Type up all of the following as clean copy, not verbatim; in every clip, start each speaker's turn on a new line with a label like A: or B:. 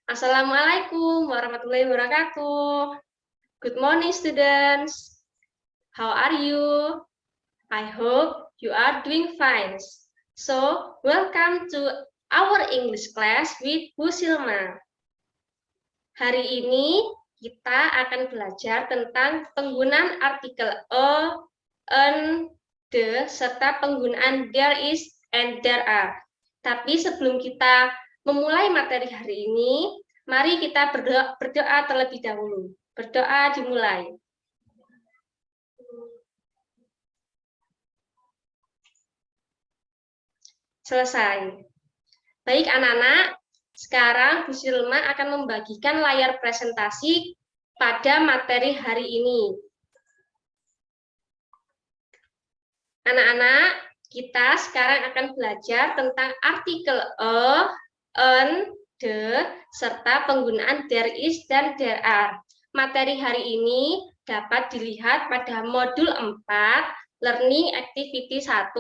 A: Assalamualaikum warahmatullahi wabarakatuh. Good morning, students. How are you? I hope you are doing fine. So, welcome to our English class with Bu Silma. Hari ini kita akan belajar tentang penggunaan artikel a, an, the, serta penggunaan there is and there are. Tapi sebelum kita memulai materi hari ini, mari kita berdoa terlebih dahulu. Berdoa dimulai. Selesai. Baik anak-anak, sekarang Bu Silma akan membagikan layar presentasi pada materi hari ini. Anak-anak, kita sekarang akan belajar tentang artikel a, an, the, serta penggunaan there is dan there are. Materi hari ini dapat dilihat pada modul 4, Learning Activity 1.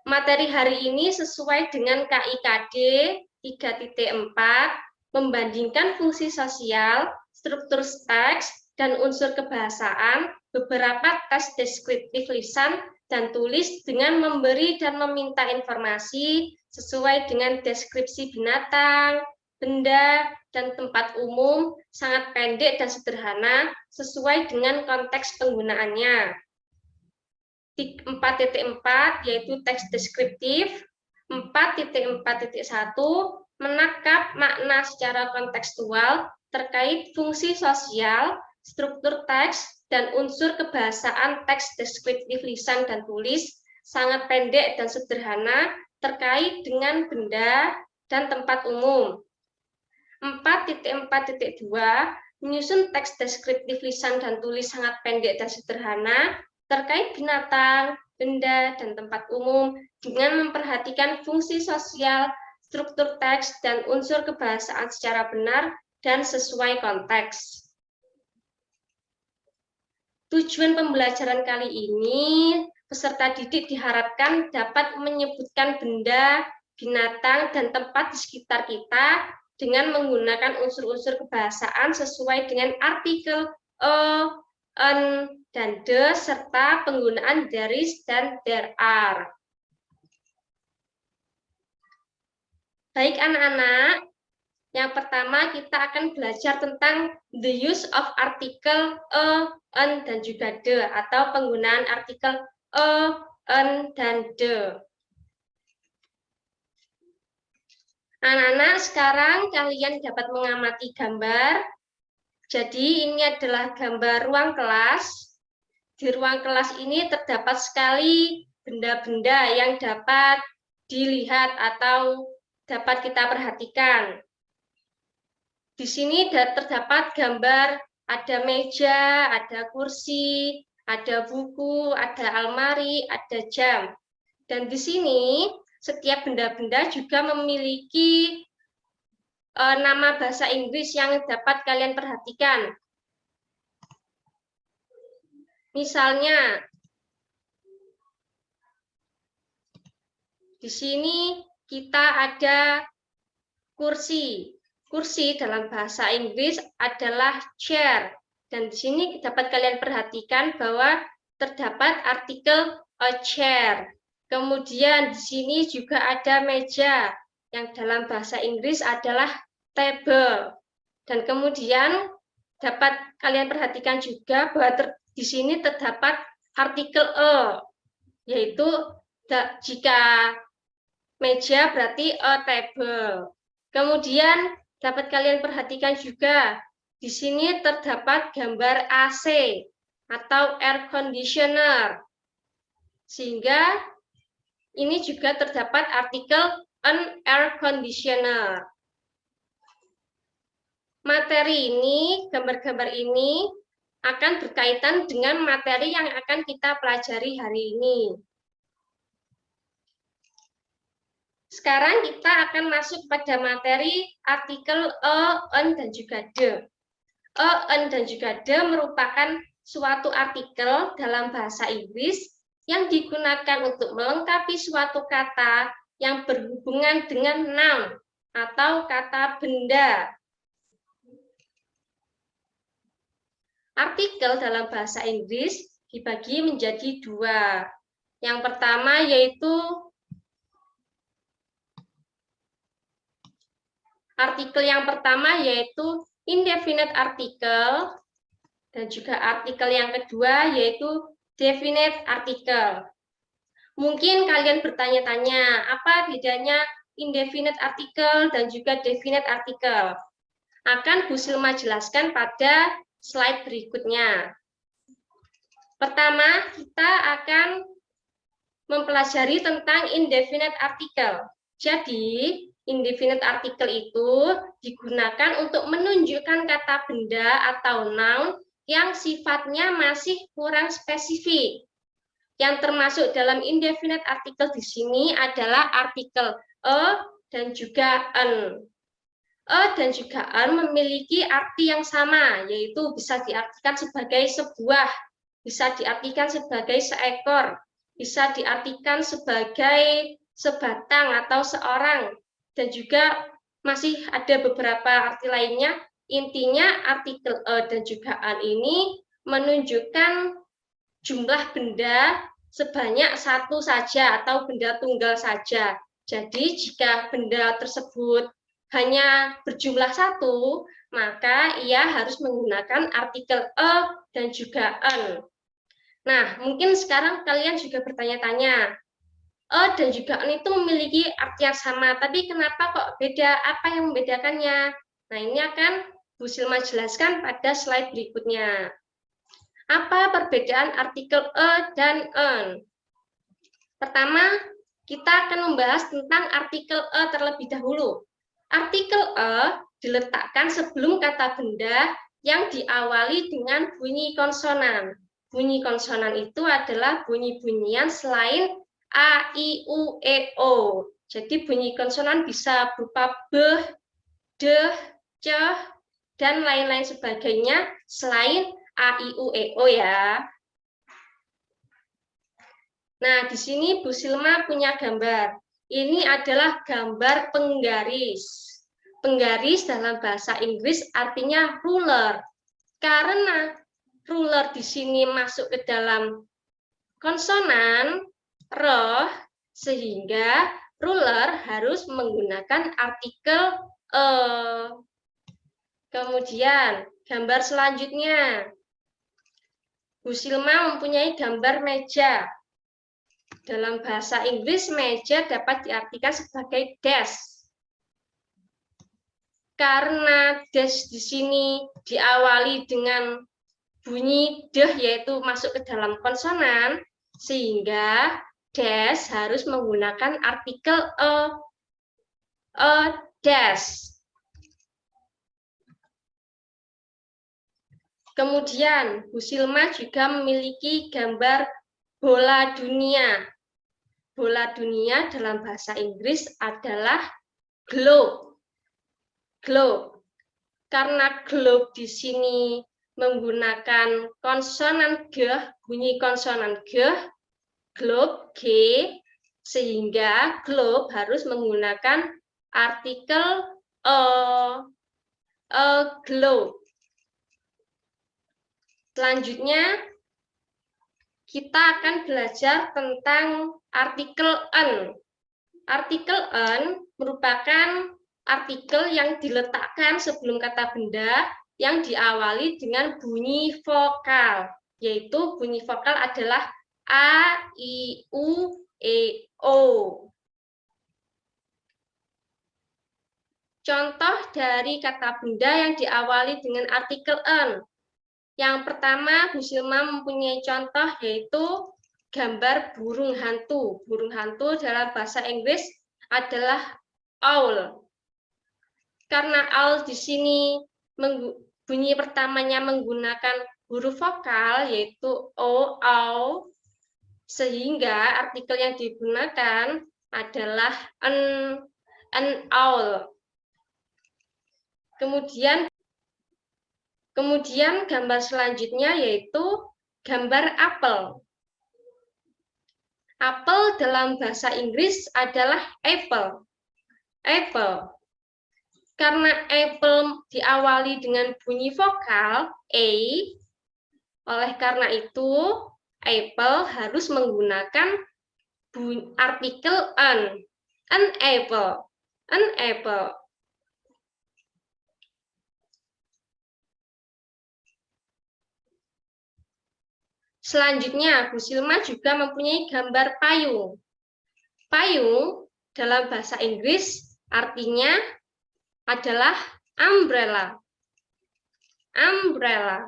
A: Materi hari ini sesuai dengan KIKD 3.4, membandingkan fungsi sosial, struktur teks, dan unsur kebahasaan, beberapa tes deskriptif lisan dan tulis dengan memberi dan meminta informasi sesuai dengan deskripsi binatang, benda, dan tempat umum, sangat pendek dan sederhana, sesuai dengan konteks penggunaannya. 4.4 yaitu teks deskriptif, 4.4.1 menangkap makna secara kontekstual terkait fungsi sosial, struktur teks, dan unsur kebahasaan teks deskriptif lisan dan tulis, sangat pendek dan sederhana terkait dengan benda dan tempat umum. 4.4.2 menyusun teks deskriptif lisan dan tulis sangat pendek dan sederhana terkait binatang, benda, dan tempat umum dengan memperhatikan fungsi sosial, struktur teks, dan unsur kebahasaan secara benar dan sesuai konteks. Tujuan pembelajaran kali ini, peserta didik diharapkan dapat menyebutkan benda, binatang, dan tempat di sekitar kita dengan menggunakan unsur-unsur kebahasaan sesuai dengan artikel a, an, dan the, serta penggunaan there is dan there are. Baik anak-anak, yang pertama kita akan belajar tentang the use of article a, an, dan juga the, atau penggunaan artikel a, an, dan the. Anak-anak, sekarang kalian dapat mengamati gambar. Jadi ini adalah gambar ruang kelas. Di ruang kelas ini terdapat sekali benda-benda yang dapat dilihat atau dapat kita perhatikan. Di sini terdapat gambar ada meja, ada kursi, ada buku, ada almari, ada jam. Dan di sini setiap benda-benda juga memiliki nama bahasa Inggris yang dapat kalian perhatikan. Misalnya, di sini kita ada kursi. Kursi dalam bahasa Inggris adalah chair. Dan di sini dapat kalian perhatikan bahwa terdapat artikel a chair. Kemudian di sini juga ada meja yang dalam bahasa Inggris adalah table. Dan kemudian dapat kalian perhatikan juga bahwa di sini terdapat artikel a, yaitu jika meja berarti a table. Kemudian dapat kalian perhatikan juga di sini terdapat gambar AC atau air conditioner. Sehingga ini juga terdapat artikel an air conditioner. Materi ini, gambar-gambar ini akan berkaitan dengan materi yang akan kita pelajari hari ini. Sekarang kita akan masuk pada materi artikel a, an, dan juga the. A, an, dan juga the merupakan suatu artikel dalam bahasa Inggris yang digunakan untuk melengkapi suatu kata yang berhubungan dengan noun atau kata benda. Artikel dalam bahasa Inggris dibagi menjadi dua. Yang pertama yaitu indefinite article, dan juga artikel yang kedua yaitu definite article. Mungkin kalian bertanya-tanya, apa bedanya indefinite article dan juga definite article? Akan Bu Silma jelaskan pada slide berikutnya. Pertama, kita akan mempelajari tentang indefinite article. Jadi, indefinite article itu digunakan untuk menunjukkan kata benda atau noun yang sifatnya masih kurang spesifik. Yang termasuk dalam indefinite article di sini adalah artikel a dan juga an. A dan juga an memiliki arti yang sama, yaitu bisa diartikan sebagai sebuah, bisa diartikan sebagai seekor, bisa diartikan sebagai sebatang atau seorang, dan juga masih ada beberapa arti lainnya. Intinya artikel a dan juga an ini menunjukkan jumlah benda sebanyak satu saja atau benda tunggal saja. Jadi jika benda tersebut hanya berjumlah satu, maka ia harus menggunakan artikel a dan juga an. Nah, mungkin sekarang kalian juga bertanya-tanya, a dan juga an itu memiliki arti yang sama, tapi kenapa kok beda? Apa yang membedakannya? Nah, ini akan Bu Silma jelaskan pada slide berikutnya. Apa perbedaan artikel a dan an? Pertama, kita akan membahas tentang artikel a terlebih dahulu. Artikel a diletakkan sebelum kata benda yang diawali dengan bunyi konsonan. Bunyi konsonan itu adalah bunyi-bunyian selain a, i, u, e, o. Jadi bunyi konsonan bisa berupa b, d, c, dan lain-lain sebagainya selain a, i, u, e, o ya. Nah, di sini Bu Silma punya gambar. Ini adalah gambar penggaris. Penggaris dalam bahasa Inggris artinya ruler. Karena ruler di sini masuk ke dalam konsonan roh, sehingga ruler harus menggunakan artikel e. Kemudian, gambar selanjutnya. Bu Silma mempunyai gambar meja. Dalam bahasa Inggris, meja dapat diartikan sebagai desk. Karena desk di sini diawali dengan bunyi deh, yaitu masuk ke dalam konsonan, sehingga desk harus menggunakan artikel a desk. Kemudian, Bu Silma juga memiliki gambar bola dunia. Bola dunia dalam bahasa Inggris adalah globe. Globe. Karena globe di sini menggunakan konsonan g, bunyi konsonan g, globe g, sehingga globe harus menggunakan artikel globe. Selanjutnya, kita akan belajar tentang artikel an. Artikel an merupakan artikel yang diletakkan sebelum kata benda yang diawali dengan bunyi vokal, yaitu bunyi vokal adalah a, i, u, e, o. Contoh dari kata benda yang diawali dengan artikel an. Yang pertama, Bu Silma mempunyai contoh yaitu gambar burung hantu. Burung hantu dalam bahasa Inggris adalah owl. Karena owl di sini bunyi pertamanya menggunakan huruf vokal yaitu o, owl, sehingga artikel yang digunakan adalah an owl. Kemudian gambar selanjutnya yaitu gambar apel. Apel dalam bahasa Inggris adalah apple. Apple. Karena apple diawali dengan bunyi vokal A, oleh karena itu apple harus menggunakan artikel an apple, an apple. Selanjutnya, Bu Silma juga mempunyai gambar payung. Payung dalam bahasa Inggris artinya adalah umbrella. Umbrella.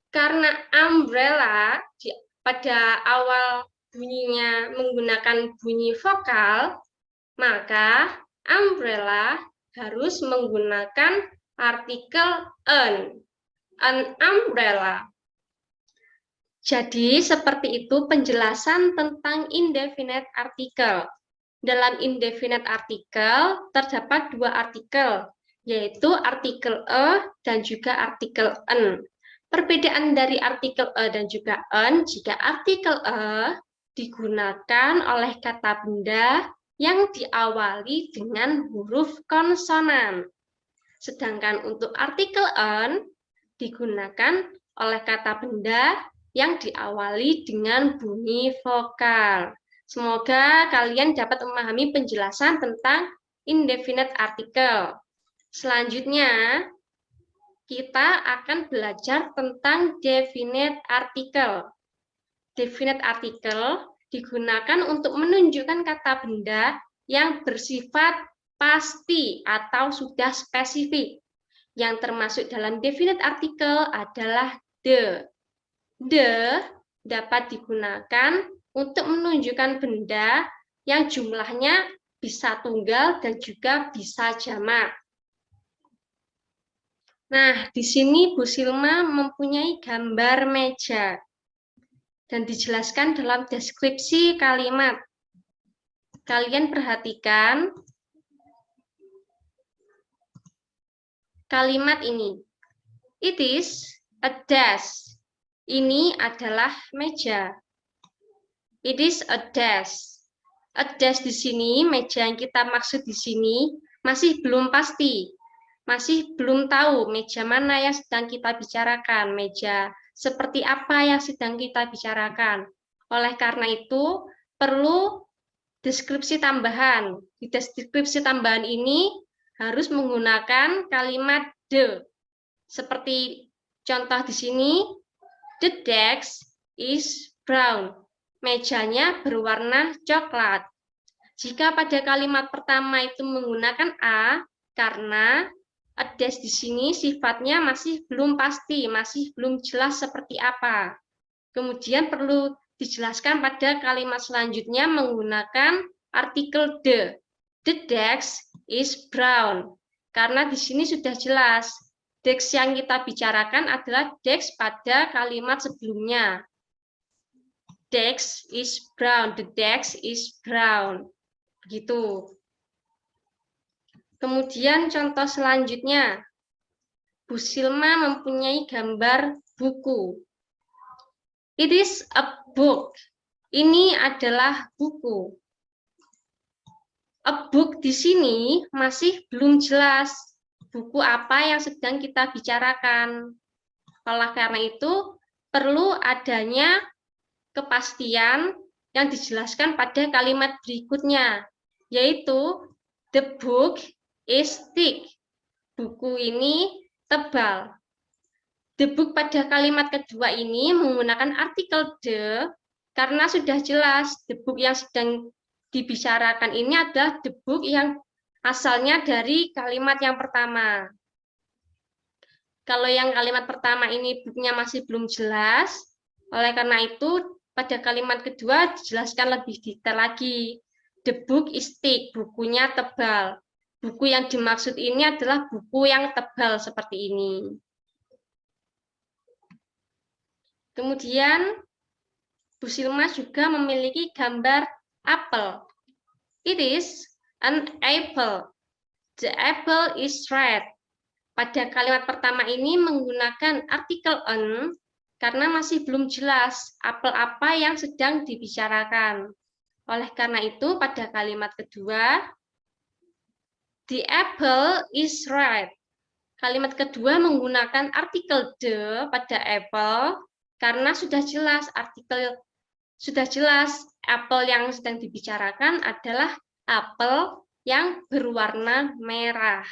A: Karena umbrella pada awal bunyinya menggunakan bunyi vokal, maka umbrella harus menggunakan artikel an umbrella. Jadi, seperti itu penjelasan tentang indefinite article. Dalam indefinite article terdapat dua artikel, yaitu artikel dan juga artikel an. Perbedaan dari artikel dan juga an, jika artikel digunakan oleh kata benda yang diawali dengan huruf konsonan. Sedangkan untuk artikel an digunakan oleh kata benda yang diawali dengan bunyi vokal. Semoga kalian dapat memahami penjelasan tentang indefinite article. Selanjutnya, kita akan belajar tentang definite article. Definite article digunakan untuk menunjukkan kata benda yang bersifat pasti atau sudah spesifik. Yang termasuk dalam definite article adalah the. The dapat digunakan untuk menunjukkan benda yang jumlahnya bisa tunggal dan juga bisa jamak. Nah, di sini Bu Silma mempunyai gambar meja dan dijelaskan dalam deskripsi kalimat. Kalian perhatikan kalimat ini. It is a desk. Ini adalah meja. It is a desk. A desk di sini, meja yang kita maksud di sini, masih belum pasti. Masih belum tahu meja mana yang sedang kita bicarakan. Meja seperti apa yang sedang kita bicarakan. Oleh karena itu, perlu deskripsi tambahan. Di deskripsi tambahan ini harus menggunakan kalimat the. Seperti contoh di sini, the desk is brown. Mejanya berwarna coklat. Jika pada kalimat pertama itu menggunakan a, karena a desk di sini sifatnya masih belum pasti, masih belum jelas seperti apa. Kemudian perlu dijelaskan pada kalimat selanjutnya menggunakan artikel the. The desk is brown. Karena di sini sudah jelas. Desk yang kita bicarakan adalah desk pada kalimat sebelumnya. Desk is brown. The desk is brown. Begitu. Kemudian contoh selanjutnya. Bu Silma mempunyai gambar buku. It is a book. Ini adalah buku. A book di sini masih belum jelas. Buku apa yang sedang kita bicarakan. Oleh karena itu, perlu adanya kepastian yang dijelaskan pada kalimat berikutnya, yaitu the book is thick. Buku ini tebal. The book pada kalimat kedua ini menggunakan artikel the karena sudah jelas the book yang sedang dibicarakan ini adalah the book yang asalnya dari kalimat yang pertama. Kalau yang kalimat pertama ini bukunya masih belum jelas, oleh karena itu pada kalimat kedua dijelaskan lebih detail lagi. The book is thick, bukunya tebal. Buku yang dimaksud ini adalah buku yang tebal seperti ini. Kemudian Bu Silma juga memiliki gambar apel. It is an apple. The apple is red. Pada kalimat pertama ini menggunakan artikel an karena masih belum jelas apel apa yang sedang dibicarakan. Oleh karena itu, pada kalimat kedua, the apple is red. Kalimat kedua menggunakan artikel the pada apple karena sudah jelas apel yang sedang dibicarakan adalah apel yang berwarna merah.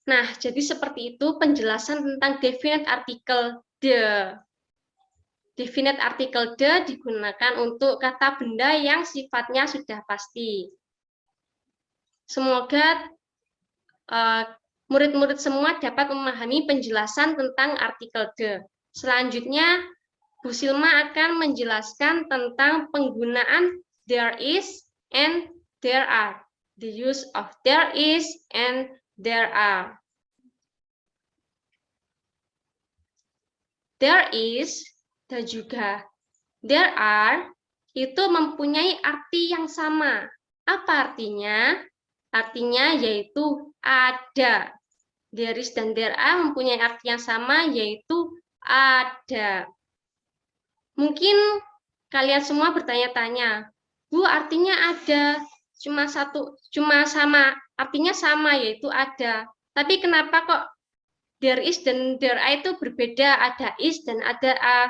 A: Nah, jadi seperti itu penjelasan tentang definite artikel the. Definite artikel the digunakan untuk kata benda yang sifatnya sudah pasti. Semoga murid-murid semua dapat memahami penjelasan tentang artikel the. Selanjutnya, Bu Silma akan menjelaskan tentang penggunaan there is and there are. The use of there is and there are. There is dan juga there are itu mempunyai arti yang sama. Apa artinya? Artinya yaitu ada. There is dan there are mempunyai arti yang sama, yaitu ada. Mungkin kalian semua bertanya-tanya, Bu, artinya ada, artinya sama, yaitu ada. Tapi kenapa kok there is dan there are itu berbeda, ada is dan ada a?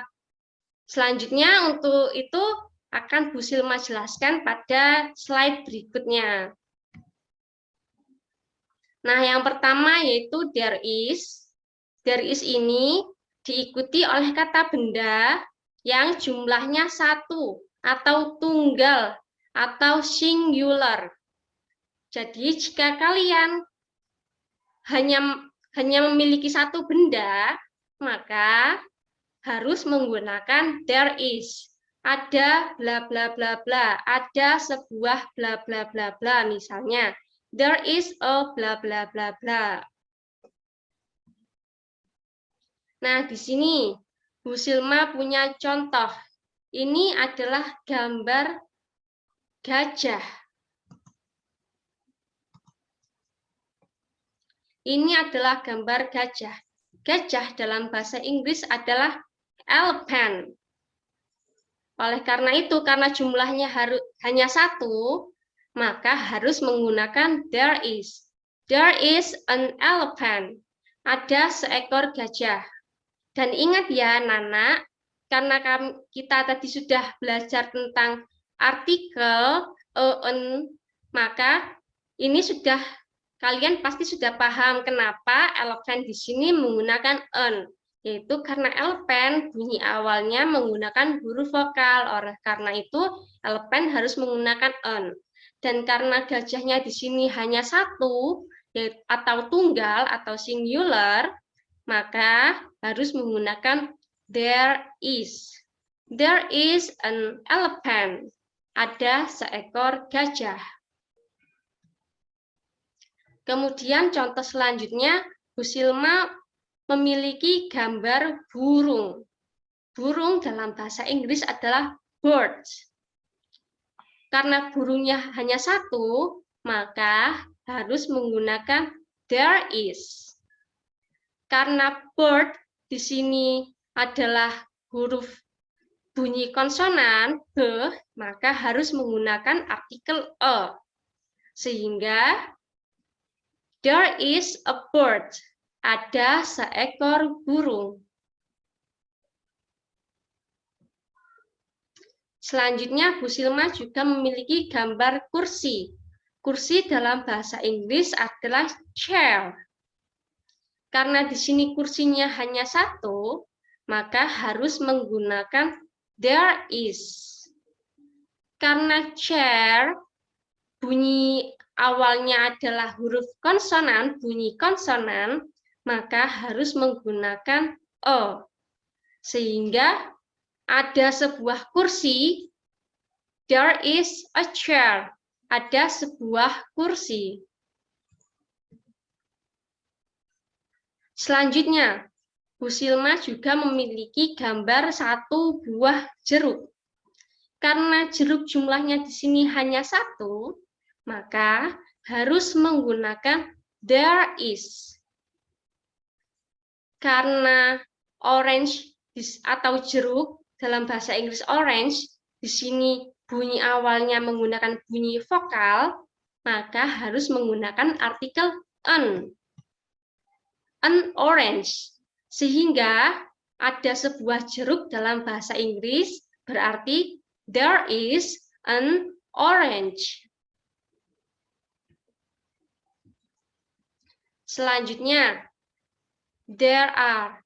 A: Selanjutnya untuk itu akan Bu Silma jelaskan pada slide berikutnya. Nah, yang pertama yaitu there is. There is ini diikuti oleh kata benda yang jumlahnya satu atau tunggal atau singular. Jadi jika kalian hanya memiliki satu benda, maka harus menggunakan there is. Ada bla bla bla bla, ada sebuah bla bla bla bla misalnya. There is a bla bla bla bla. Nah, di sini Bu Silma punya contoh. Ini adalah gambar gajah. Ini adalah gambar gajah. Gajah dalam bahasa Inggris adalah elephant. Oleh karena itu, karena jumlahnya hanya satu, maka harus menggunakan there is. There is an elephant. Ada seekor gajah. Dan ingat ya, Nana, karena kita tadi sudah belajar tentang artikel an, maka ini kalian pasti sudah paham kenapa elephant di sini menggunakan an. Yaitu karena elephant bunyi awalnya menggunakan huruf vokal. Oleh karena itu, elephant harus menggunakan an. Dan karena gajahnya di sini hanya satu, atau tunggal, atau singular, maka harus menggunakan there is. There is an elephant. Ada seekor gajah. Kemudian contoh selanjutnya, Bu Silma memiliki gambar burung. Burung dalam bahasa Inggris adalah birds. Karena burungnya hanya satu, maka harus menggunakan there is. Karena bird di sini adalah huruf bunyi konsonan b, maka harus menggunakan artikel a. Sehingga there is a bird. Ada seekor burung. Selanjutnya, Bu Silma juga memiliki gambar kursi. Kursi dalam bahasa Inggris adalah chair. Karena di sini kursinya hanya satu, maka harus menggunakan there is. Karena chair bunyi awalnya adalah huruf konsonan, bunyi konsonan, maka harus menggunakan o. Sehingga ada sebuah kursi, there is a chair. Ada sebuah kursi. Selanjutnya, Bu Silma juga memiliki gambar satu buah jeruk. Karena jeruk jumlahnya di sini hanya satu, maka harus menggunakan there is. Karena orange atau jeruk dalam bahasa Inggris orange, di sini bunyi awalnya menggunakan bunyi vokal, maka harus menggunakan artikel an orange. Sehingga ada sebuah jeruk dalam bahasa Inggris berarti there is an orange. Selanjutnya, there are.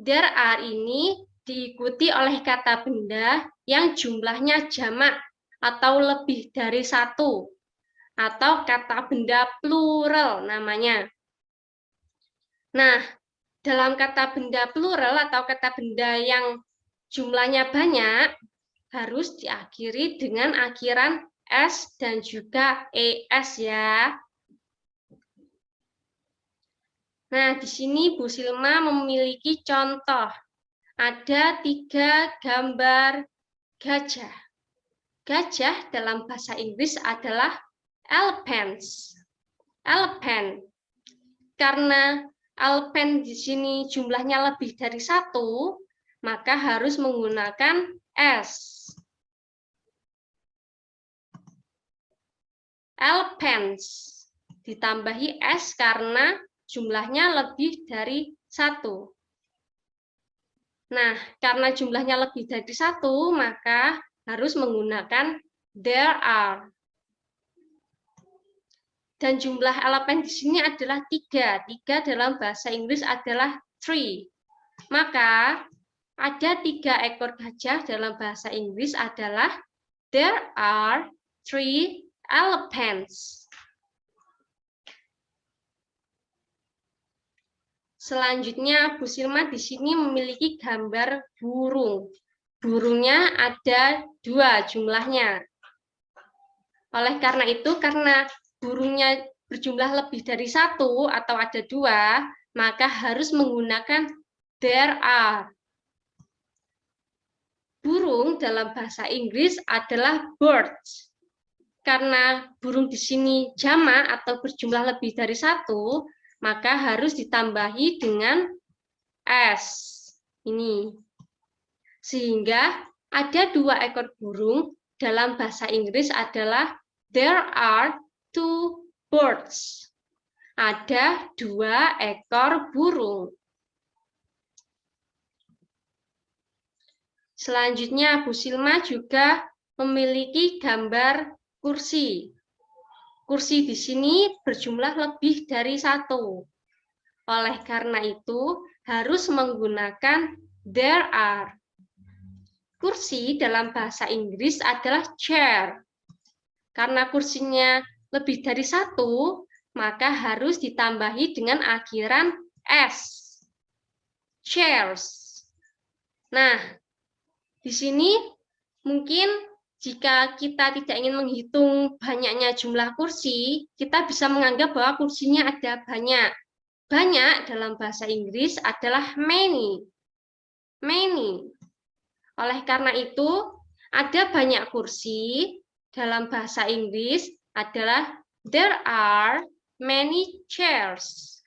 A: There are ini diikuti oleh kata benda yang jumlahnya jamak atau lebih dari satu, atau kata benda plural namanya. Nah, dalam kata benda plural atau kata benda yang jumlahnya banyak, harus diakhiri dengan akhiran S dan juga ES ya. Nah, di sini Bu Silma memiliki contoh. Ada 3 gambar gajah. Gajah dalam bahasa Inggris adalah elephants. Elephant. Karena elephant di sini jumlahnya lebih dari 1, maka harus menggunakan S. Elephants. Ditambahi S karena jumlahnya lebih dari 1. Nah, karena jumlahnya lebih dari 1, maka harus menggunakan there are. Dan jumlah elephant di sini adalah 3. 3 dalam bahasa Inggris adalah 3. Maka ada 3 ekor gajah dalam bahasa Inggris adalah there are 3 elephants. Selanjutnya, Bu Silma di sini memiliki gambar burung. Burungnya ada 2 jumlahnya. Oleh karena itu, karena burungnya berjumlah lebih dari 1 atau ada 2, maka harus menggunakan there are. Burung dalam bahasa Inggris adalah birds. Karena burung di sini jamak atau berjumlah lebih dari 1, maka harus ditambahi dengan S. Ini. Sehingga ada 2 ekor burung dalam bahasa Inggris adalah there are 2 birds. Ada 2 ekor burung. Selanjutnya, Bu Silma juga memiliki gambar kursi. Kursi di sini berjumlah lebih dari 1. Oleh karena itu, harus menggunakan there are. Kursi dalam bahasa Inggris adalah chair. Karena kursinya lebih dari 1, maka harus ditambahi dengan akhiran S. Chairs. Nah, di sini mungkin jika kita tidak ingin menghitung banyaknya jumlah kursi, kita bisa menganggap bahwa kursinya ada banyak. Banyak dalam bahasa Inggris adalah many. Many. Oleh karena itu, ada banyak kursi dalam bahasa Inggris adalah there are many chairs.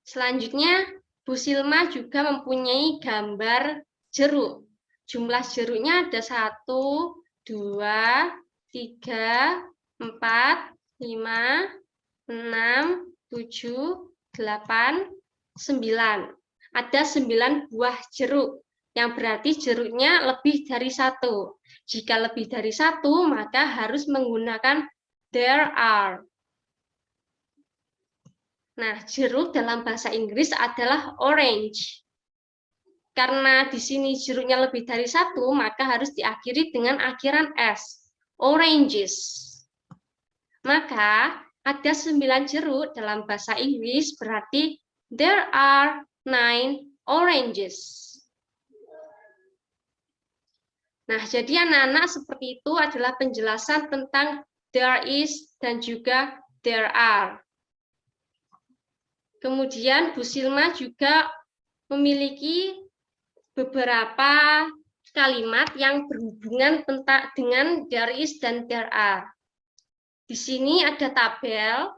A: Selanjutnya, Bu Silma juga mempunyai gambar jeruk. Jumlah jeruknya ada 1, 2, 3, 4, 5, 6, 7, 8, 9. Ada 9 buah jeruk, yang berarti jeruknya lebih dari 1. Jika lebih dari 1, maka harus menggunakan there are. Nah, jeruk dalam bahasa Inggris adalah orange. Karena di sini jeruknya lebih dari 1, maka harus diakhiri dengan akhiran S. Oranges. Maka ada 9 jeruk dalam bahasa Inggris, berarti there are 9 oranges. Nah, jadi anak-anak seperti itu adalah penjelasan tentang there is dan juga there are. Kemudian Bu Silma juga memiliki beberapa kalimat yang berhubungan dengan there is dan there are. Di sini ada tabel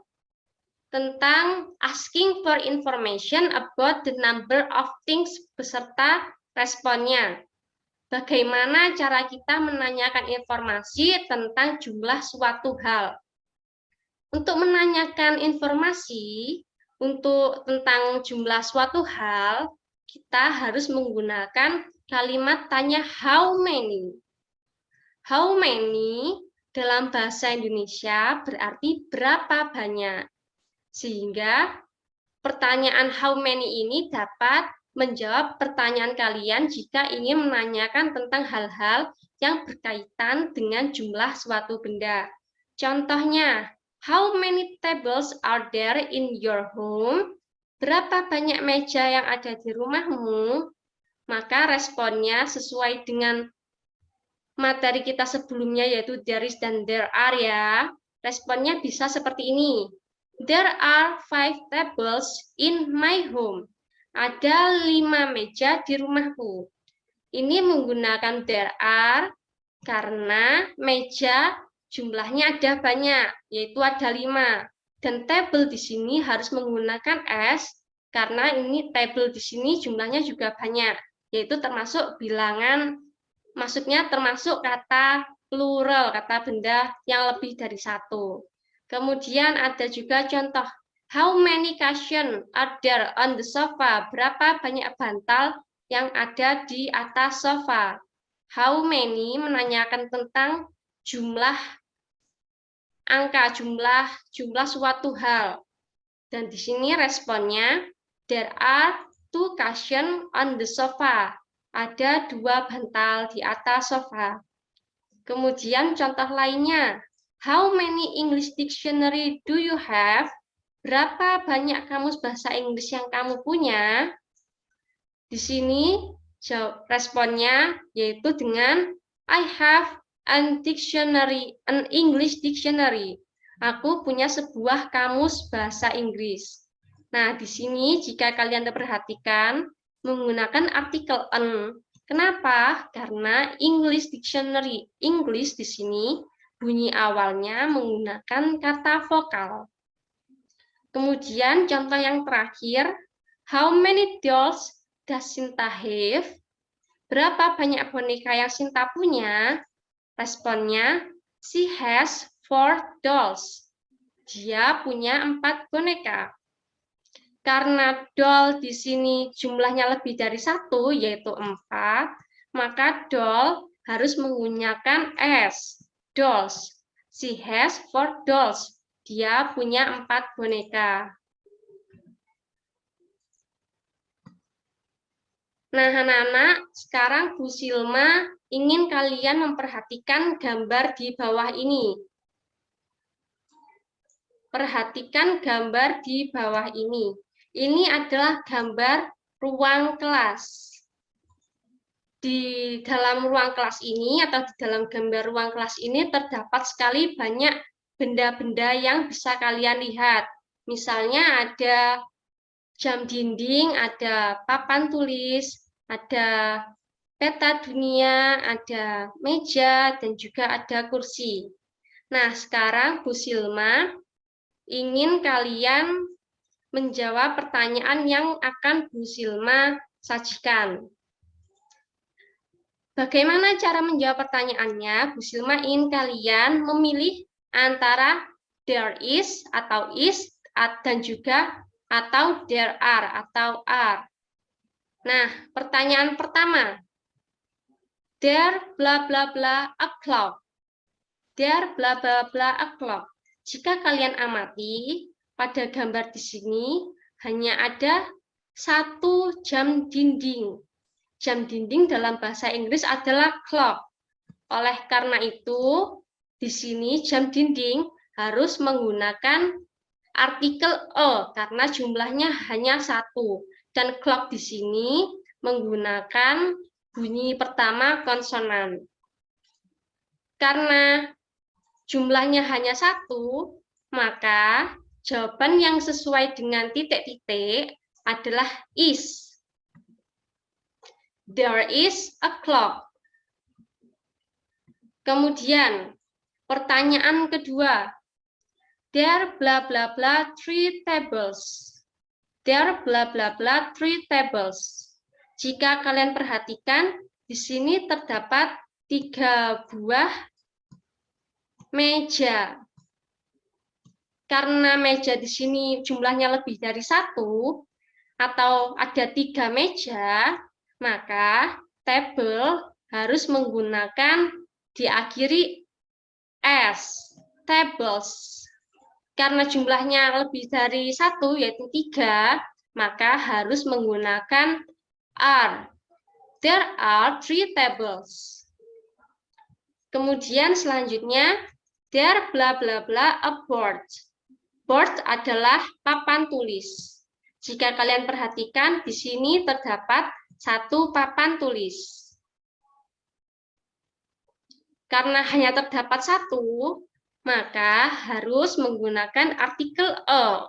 A: tentang asking for information about the number of things beserta responnya. Bagaimana cara kita menanyakan informasi tentang jumlah suatu hal. Untuk menanyakan informasi tentang jumlah suatu hal, kita harus menggunakan kalimat tanya how many. How many dalam bahasa Indonesia berarti berapa banyak. Sehingga pertanyaan how many ini dapat menjawab pertanyaan kalian jika ingin menanyakan tentang hal-hal yang berkaitan dengan jumlah suatu benda. Contohnya, how many tables are there in your home? Berapa banyak meja yang ada di rumahmu? Maka responnya sesuai dengan materi kita sebelumnya, yaitu there is dan there are ya. Responnya bisa seperti ini. There are 5 tables in my home. Ada 5 meja di rumahku. Ini menggunakan there are karena meja jumlahnya ada banyak, yaitu ada 5. Dan table di sini harus menggunakan s karena ini table di sini jumlahnya juga banyak, yaitu termasuk bilangan, maksudnya termasuk kata plural, kata benda yang lebih dari satu. Kemudian ada juga contoh, how many cushions are there on the sofa? Berapa banyak bantal yang ada di atas sofa? How many menanyakan tentang jumlah angka, jumlah suatu hal. Dan di sini responnya, there are 2 cushions on the sofa. Ada 2 bantal di atas sofa. Kemudian contoh lainnya, how many English dictionary do you have? Berapa banyak kamus bahasa Inggris yang kamu punya? Di sini responnya yaitu dengan I have an English dictionary. Aku punya sebuah kamus bahasa Inggris. Nah, di sini jika kalian perhatikan menggunakan artikel an. Kenapa? Karena English dictionary, English di sini bunyi awalnya menggunakan kata vokal. Kemudian contoh yang terakhir, how many dolls does Sinta have? Berapa banyak boneka yang Sinta punya? Responnya, she has 4 dolls. Dia punya 4 boneka. Karena doll di sini jumlahnya lebih dari 1, yaitu 4, maka doll harus menggunakan s, dolls. She has 4 dolls. Dia punya 4 boneka. Nah, anak-anak, sekarang Bu Silma ingin kalian memperhatikan gambar di bawah ini. Perhatikan gambar di bawah ini. Ini adalah gambar ruang kelas. Di dalam ruang kelas ini atau di dalam gambar ruang kelas ini terdapat sekali banyak benda-benda yang bisa kalian lihat. Misalnya ada jam dinding, ada papan tulis, ada peta dunia, ada meja, dan juga ada kursi. Nah, sekarang Bu Silma ingin kalian menjawab pertanyaan yang akan Bu Silma sajikan. Bagaimana cara menjawab pertanyaannya? Bu Silma ingin kalian memilih antara there is atau is dan juga atau there are atau are. Nah, pertanyaan pertama. There bla bla bla a clock. There bla bla bla a clock. Jika kalian amati, pada gambar di sini hanya ada 1 jam dinding. Jam dinding dalam bahasa Inggris adalah clock. Oleh karena itu, di sini jam dinding harus menggunakan artikel e karena jumlahnya hanya 1. Dan clock di sini menggunakan bunyi pertama konsonan. Karena jumlahnya hanya 1, maka jawaban yang sesuai dengan titik-titik adalah is. There is a clock. Kemudian, pertanyaan kedua. There blah blah blah 3 tables. There blah blah blah 3 tables. Jika kalian perhatikan, di sini terdapat 3 buah meja. Karena meja di sini jumlahnya lebih dari 1, atau ada 3 meja, maka table harus menggunakan diakhiri S, tables. Karena jumlahnya lebih dari 1, yaitu 3, maka harus menggunakan R. There are 3 tables. Kemudian selanjutnya, there bla bla bla a board. Board adalah papan tulis. Jika kalian perhatikan, di sini terdapat 1 papan tulis. Karena hanya terdapat 1, maka harus menggunakan artikel a.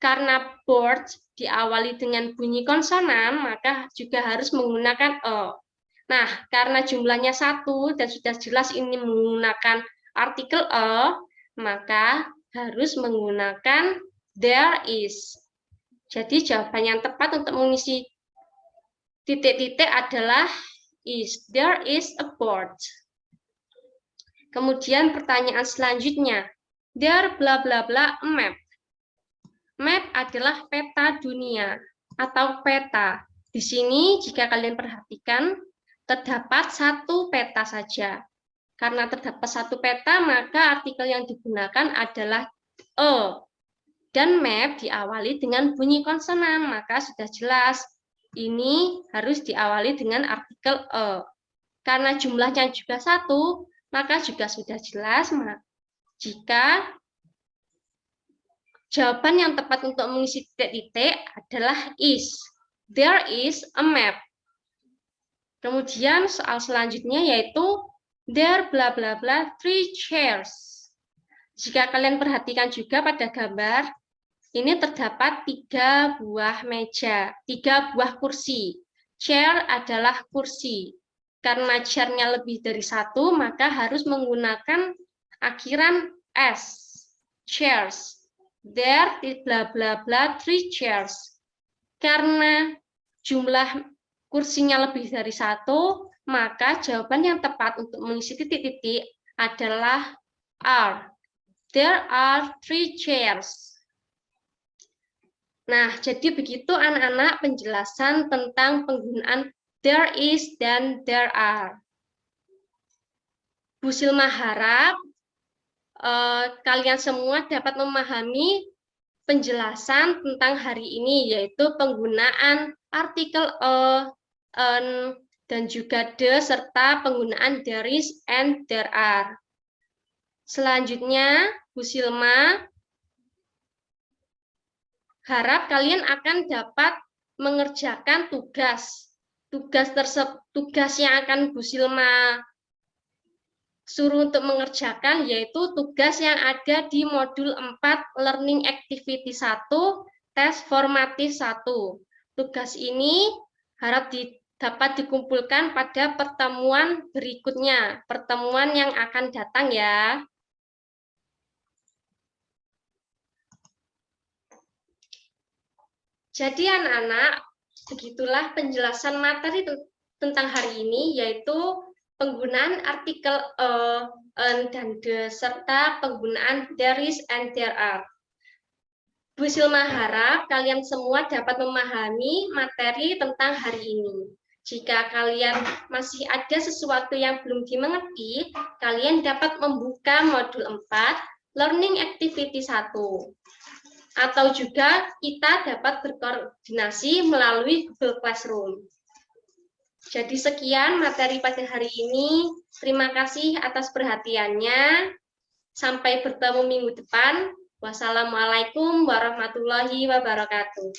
A: Karena board diawali dengan bunyi konsonan, maka juga harus menggunakan a. Nah, karena jumlahnya 1 dan sudah jelas ini menggunakan artikel a, maka harus menggunakan there is. Jadi jawaban yang tepat untuk mengisi titik-titik adalah is. There is a board. Kemudian pertanyaan selanjutnya, there bla bla bla a map. Map adalah peta dunia atau peta. Di sini jika kalian perhatikan terdapat 1 peta saja. Karena terdapat 1 peta, maka artikel yang digunakan adalah a. Dan map diawali dengan bunyi konsonan, maka sudah jelas ini harus diawali dengan artikel a. Karena jumlahnya juga 1, maka juga sudah jelas jika jawaban yang tepat untuk mengisi titik-titik adalah is. There is a map. Kemudian soal selanjutnya yaitu there bla bla bla 3 chairs. Jika kalian perhatikan juga pada gambar, ini terdapat 3 buah meja, 3 buah kursi. Chair adalah kursi. Karena chair-nya lebih dari 1, maka harus menggunakan akhiran S. Chairs. There bla bla bla 3 chairs. Karena jumlah kursinya lebih dari 1, maka jawaban yang tepat untuk mengisi titik-titik adalah R. There are 3 chairs. Nah, jadi begitu anak-anak penjelasan tentang penggunaan there is dan there are. Bu Silma harap kalian semua dapat memahami penjelasan tentang hari ini, yaitu penggunaan artikel a, an, dan juga the, serta penggunaan there is and there are. Selanjutnya, Bu Silma harap kalian akan dapat mengerjakan tugas. Tugas yang akan Bu Silma suruh untuk mengerjakan yaitu tugas yang ada di modul 4 Learning Activity 1, tes formatif 1. Tugas ini harap dapat dikumpulkan pada pertemuan berikutnya, pertemuan yang akan datang ya. Jadi anak-anak, begitulah penjelasan materi tentang hari ini, yaitu penggunaan artikel a, an, dan the, serta penggunaan there is and there are. Bu Silma harap kalian semua dapat memahami materi tentang hari ini. Jika kalian masih ada sesuatu yang belum dimengerti, kalian dapat membuka modul 4, Learning Activity 1. Atau juga kita dapat berkoordinasi melalui Google Classroom. Jadi sekian materi pada hari ini. Terima kasih atas perhatiannya. Sampai bertemu minggu depan. Wassalamualaikum warahmatullahi wabarakatuh.